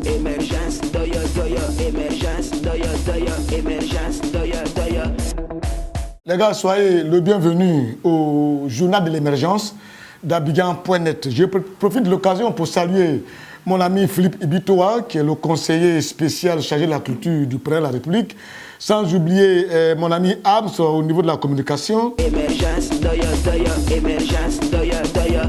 Émergence, doya, doya, émergence, doya, doya, émergence, doya, doya. Les gars, soyez le bienvenu au journal de l'émergence d'Abidjan.net. Je profite de l'occasion pour saluer mon ami Philippe Ibitoa, qui est le conseiller spécial chargé de la culture du président de la République, sans oublier mon ami Abs au niveau de la communication. Émergence, doya, doya, émergence, doya, doya.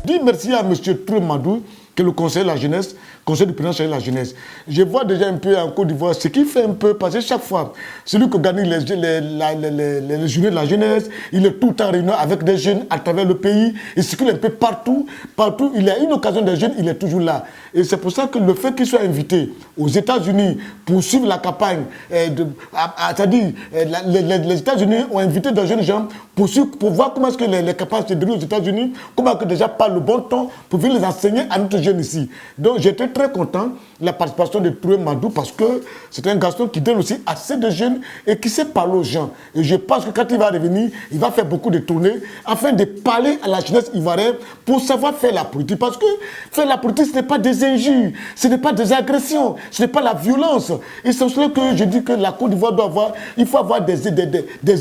Dis merci à M. Trumadou, qui est le conseiller de la jeunesse, conseiller du président chargé de la jeunesse. Je vois déjà un peu en Côte d'Ivoire ce qui fait un peu passer chaque fois. Celui qui organise les journées de la jeunesse, il est tout le temps réuni avec des jeunes à travers le pays. Il circule un peu partout. Partout, il y a une occasion des jeunes, il est toujours là. Et c'est pour ça que le fait qu'il soit invité aux États-Unis pour suivre la campagne, c'est-à-dire les États-Unis ont invité des jeunes gens pour voir comment est-ce que les campagnes se déroulent aux États-Unis, comment que déjà par le bon temps pour venir les enseigner à notre jeune ici. Donc j'étais très content de la participation de Touré Madou parce que c'est un garçon qui donne aussi assez de jeunes et qui sait parler aux gens. Et je pense que quand il va revenir, il va faire beaucoup de tournées afin de parler à la jeunesse ivoirienne pour savoir faire la politique. Parce que faire la politique, ce n'est pas des injures, ce n'est pas des agressions, ce n'est pas la violence. Et c'est pour cela que je dis que la Côte d'Ivoire doit avoir, il faut avoir des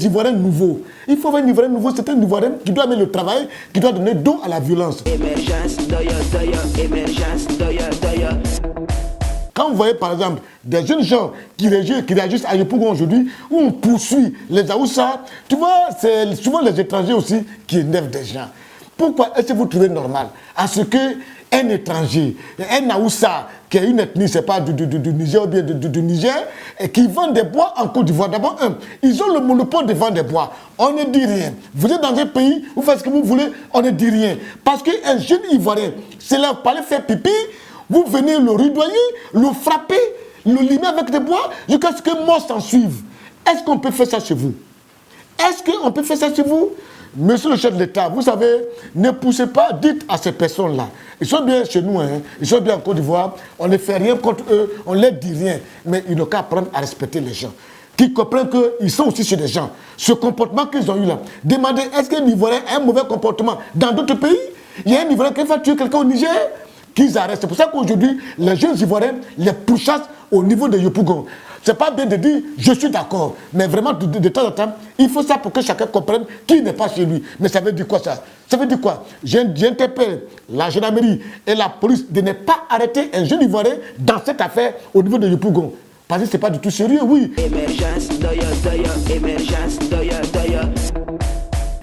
Ivoiriens nouveaux. Il faut avoir un Ivoirien nouveau, c'est un Ivoirien qui doit aimer le travail, qui doit donner dos à la violence. Émergence, doya, doya, émergence, doya, doya. Quand vous voyez par exemple des jeunes gens qui réagissent à Yopougon aujourd'hui, où on poursuit les Aoussa, tu vois, c'est souvent les étrangers aussi qui énervent des gens. Pourquoi est-ce que vous trouvez normal à ce qu'un étranger, un Aoussa, qui est une ethnie, c'est pas du Niger ou bien du Niger, et qui vend des bois en Côte d'Ivoire. D'abord, ils ont le monopole de vendre des bois. On ne dit rien. Vous êtes dans un pays, vous faites ce que vous voulez, on ne dit rien. Parce qu'un jeune Ivoirien, c'est là pour aller faire pipi, vous venez le rudoyer, le frapper, le limer avec des bois, jusqu'à ce que mort s'en suive. Est-ce qu'on peut faire ça chez vous? Est-ce qu'on peut faire ça chez vous? Monsieur le chef de l'État, vous savez, ne poussez pas, dites à ces personnes-là. Ils sont bien chez nous, hein, ils sont bien en Côte d'Ivoire, on ne fait rien contre eux, on ne leur dit rien. Mais ils n'ont qu'à apprendre à respecter les gens. Qui comprennent qu'ils sont aussi chez des gens. Ce comportement qu'ils ont eu là. Demandez, est-ce qu'un Ivoirien a un mauvais comportement dans d'autres pays? Il y a un Ivoirien qui va tuer quelqu'un au Niger? Qu'ils arrêtent. C'est pour ça qu'aujourd'hui, les jeunes Ivoiriens les pourchassent au niveau de Yopougon. C'est pas bien de dire je suis d'accord, mais vraiment de temps en temps, il faut ça pour que chacun comprenne qui n'est pas chez lui. Mais ça veut dire quoi ça? Ça veut dire quoi? J'interpelle la gendarmerie et la police de ne pas arrêter un jeune Ivoirien dans cette affaire au niveau de Yopougon. Parce que c'est pas du tout sérieux, oui. Émergence, doya, doya, émergence, doya, doya.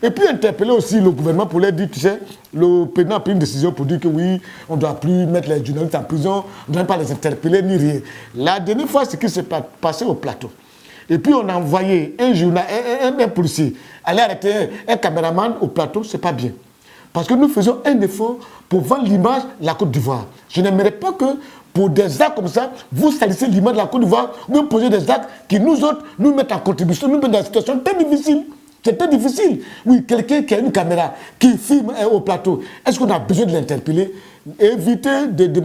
Et puis interpeller aussi le gouvernement pour leur dire, tu sais, le président a pris une décision pour dire que oui, on ne doit plus mettre les journalistes en prison, on ne doit pas les interpeller ni rien. La dernière fois, c'est ce qui s'est passé au plateau. Et puis on a envoyé un policier aller arrêter un caméraman au plateau, c'est pas bien. Parce que nous faisons un effort pour vendre l'image de la Côte d'Ivoire. Je n'aimerais pas que pour des actes comme ça, vous salissez l'image de la Côte d'Ivoire, vous posez des actes qui nous autres nous mettent en contribution, nous mettent dans une situation très difficile. C'est très difficile. Oui, quelqu'un qui a une caméra, qui filme au plateau, est-ce qu'on a besoin de l'interpeller? Évitez de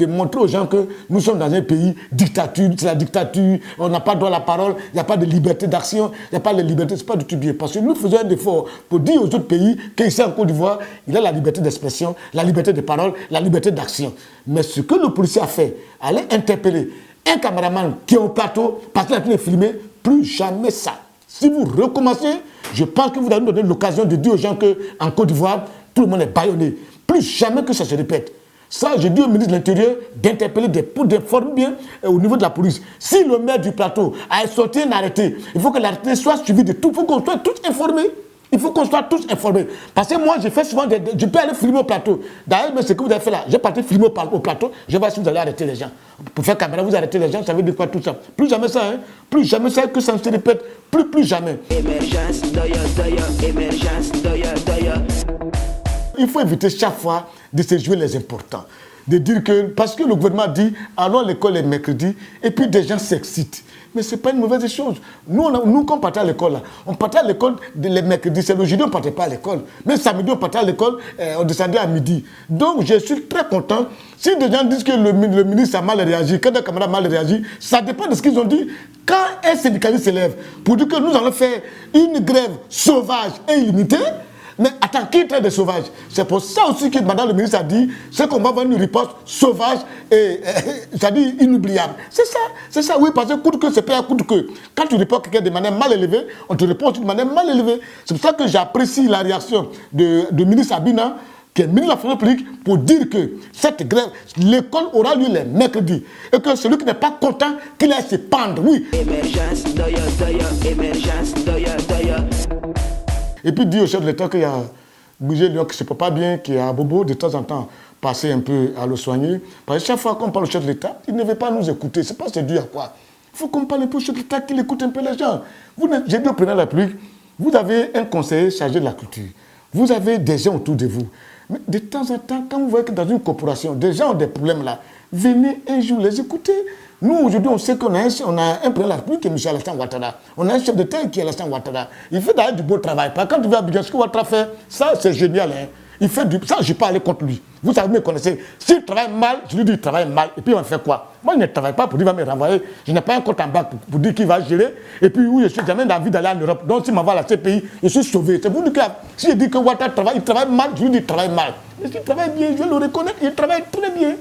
montrer aux gens que nous sommes dans un pays dictature, c'est la dictature, on n'a pas droit à la parole, il n'y a pas de liberté d'action, il n'y a pas de liberté, c'est pas du tout bien. Parce que nous faisons un effort pour dire aux autres pays qu'ici en Côte d'Ivoire, il y a la liberté d'expression, la liberté de parole, la liberté d'action. Mais ce que le policier a fait, aller interpeller un caméraman qui est au plateau, parce qu'il a pu filmer, plus jamais ça. Si vous recommencez, je pense que vous allez nous donner l'occasion de dire aux gens qu'en Côte d'Ivoire, tout le monde est bâillonné. Plus jamais que ça se répète. Ça, je dis au ministre de l'Intérieur d'interpeller, pour d'informer bien au niveau de la police. Si le maire du plateau a sorti un arrêté, il faut que l'arrêté soit suivi de tout. Il faut qu'on soit tous informés. Il faut qu'on soit tous informés. Parce que moi, j'ai fait souvent je peux aller filmer au plateau. D'ailleurs, ce que vous avez fait là, j'ai parti filmer au plateau, je vais voir si vous allez arrêter les gens. Pour faire caméra, vous arrêtez les gens, ça veut dire quoi tout ça? Plus jamais ça, hein? Plus jamais ça, que ça ne se répète. Plus jamais. Émergence, doya, doya, émergence, doya, doya. Il faut éviter chaque fois de se jouer les importants. De dire que, parce que le gouvernement dit, allons à l'école les mercredis, et puis des gens s'excitent. Mais ce n'est pas une mauvaise chose. Nous, quand on partait à l'école, on partait à l'école les mercredis. C'est le jeudi, on ne partait pas à l'école. Même samedi, on partait à l'école, on descendait à midi. Donc, je suis très content. Si des gens disent que le ministre a mal réagi, quand un camarade a mal réagi, ça dépend de ce qu'ils ont dit. Quand un syndicaliste s'élève pour dire que nous allons faire une grève sauvage et illimitée, Mais attends, qui traite des sauvages? C'est pour ça aussi que madame le ministre a dit, c'est qu'on va avoir une riposte sauvage et c'est-à-dire inoubliable. C'est ça, oui, parce que coûte que c'est pas un coûte que. Quand tu réponds quelqu'un de manière mal élevée, on te répond de manière mal élevée. C'est pour ça que j'apprécie la réaction de ministre Abina, qui est ministre de la fonction publique, pour dire que cette grève, l'école aura lieu les mercredis. Et que celui qui n'est pas content, qu'il aille se pendre, oui. Émergence, émergence, Et puis dire au chef de l'État qu'il y a Bougé Lyon qui ne se porte pas bien, qui a Bobo de temps en temps passer un peu à le soigner. Parce que chaque fois qu'on parle au chef de l'État, il ne veut pas nous écouter. C'est pas se dire à quoi. Il faut qu'on parle un peu au chef de l'État, qu'il écoute un peu les gens. J'ai dit au président de la République, vous avez un conseiller chargé de la culture. Vous avez des gens autour de vous. Mais de temps en temps, quand vous voyez que dans une corporation, des gens ont des problèmes là, venez un jour les écouter. Nous, aujourd'hui, on sait qu'on a un président de la République qui est M. Alassane Ouattara. On a un chef d'État qui est Alassane Ouattara. Il fait d'ailleurs du beau travail. Par quand tu vas à Abidjan, ce que Ouattara fait, ça, c'est génial. Hein. Il fait du... Ça, je ne vais pas aller contre lui. Vous savez, vous me connaissez. S'il travaille mal, je lui dis qu'il travaille mal. Et puis, on fait quoi? Moi, je ne travaille pas pour dire qu'il va me renvoyer. Je n'ai pas un compte en banque pour dire qu'il va gérer. Et puis, oui, je suis jamais envie d'aller en Europe. Donc, s'il m'envoie à la CPI, je suis sauvé. C'est vous dire que si je dis que Ouattara travaille, il travaille mal, je lui dis qu'il travaille mal. Mais s'il travaille bien, je vais le reconnaître. Il travaille très bien.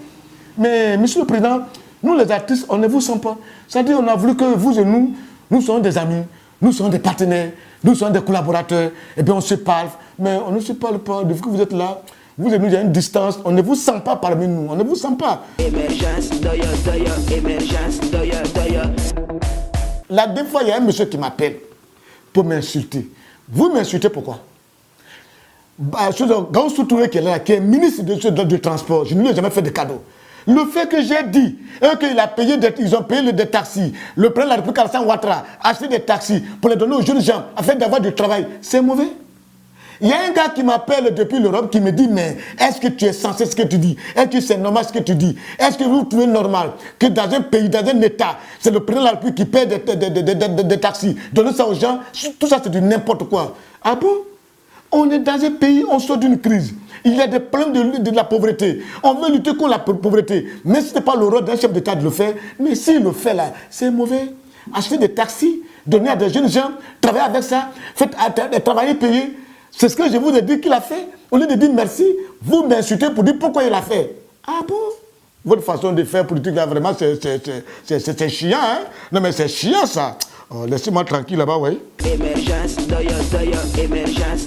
Mais, monsieur le Président, nous, les artistes, on ne vous sent pas. C'est-à-dire, on a voulu que vous et nous sommes des amis, nous sommes des partenaires, nous sommes des collaborateurs, et bien on se parle. Mais on ne se parle pas. Depuis que vous êtes là, vous et nous, il y a une distance. On ne vous sent pas parmi nous. On ne vous sent pas. Émergence, émergence, La dernière fois, il y a un monsieur qui m'appelle pour m'insulter. Vous m'insultez pourquoi? Gaussou Touré qui est là, qui est ministre du transport, je ne lui ai jamais fait de cadeau. Le fait que j'ai dit qu'ils ont payé des taxis, le président de la République Alassane Ouattara a acheté des taxis pour les donner aux jeunes gens afin d'avoir du travail, c'est mauvais. Il y a un gars qui m'appelle depuis l'Europe qui me dit, mais est-ce que tu es censé ce que tu dis? Est-ce que c'est normal ce que tu dis? Est-ce que vous trouvez normal que dans un pays, dans un État, c'est le président de la République qui paie des taxis, donner ça aux gens? Tout ça c'est du n'importe quoi. Ah bon? On est dans un pays, on sort d'une crise. Il y a des problèmes de la pauvreté. On veut lutter contre la pauvreté. Mais ce n'est pas le rôle d'un chef d'État de le faire. Mais s'il le fait là, c'est mauvais. Acheter des taxis, donner à des jeunes gens, travailler avec ça, travailler payé. C'est ce que je vous ai dit qu'il a fait. Au lieu de dire merci, vous m'insultez pour dire pourquoi il a fait. Ah bon? Votre façon de faire politique là, vraiment, c'est chiant. Hein? Non mais c'est chiant ça. Oh, laissez-moi tranquille là-bas, oui. Émergence, émergence,